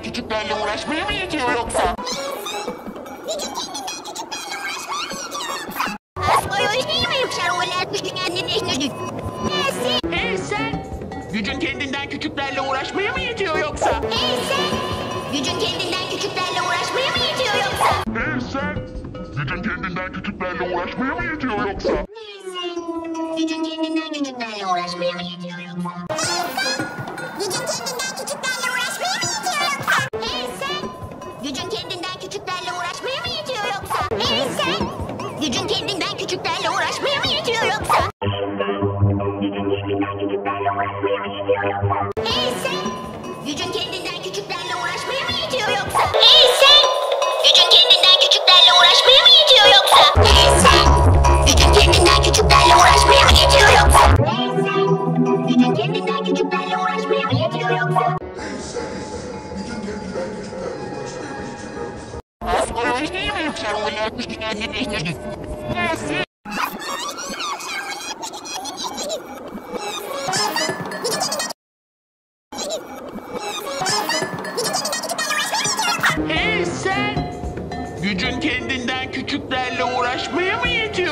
küçüklerle uğraşmaya mı yetiyor yoksa? Hey sen! Gücün kendinden küçüklerle uğraşmaya mı yetiyor yoksa? Hey sen! Gücün kendinden küçüklerle uğraşmaya mı yetiyor yoksa? Hey sen! Gücün kendinden küçüklerle uğraşmaya mı yetiyor yoksa? Hey sen! Gücün kendinden küçüklerle uğraşmaya mı yetiyor yoksa? Hey sen! Gücün kendinden küçüklerle uğraşmaya mı yetiyor yoksa? Hey sen! Gücün kendinden küçüklerle uğraşmaya mı yetiyor yoksa? Hey sen! Gücün kendinden küçüklerle uğraşmaya mı yetiyor yoksa? Hey sen! Gücün kendinden küçüklerle uğraşmaya mı yetiyor yoksa? Hey sen! Gücün kendinden küçüklerle uğraşmaya mı yetiyor yoksa? Hey sen! Gücün kendinden küçüklerle uğraşmaya mı yetiyor yoksa? Hey sen! Gücün kendinden küçüklerle uğraşmaya mı yetiyor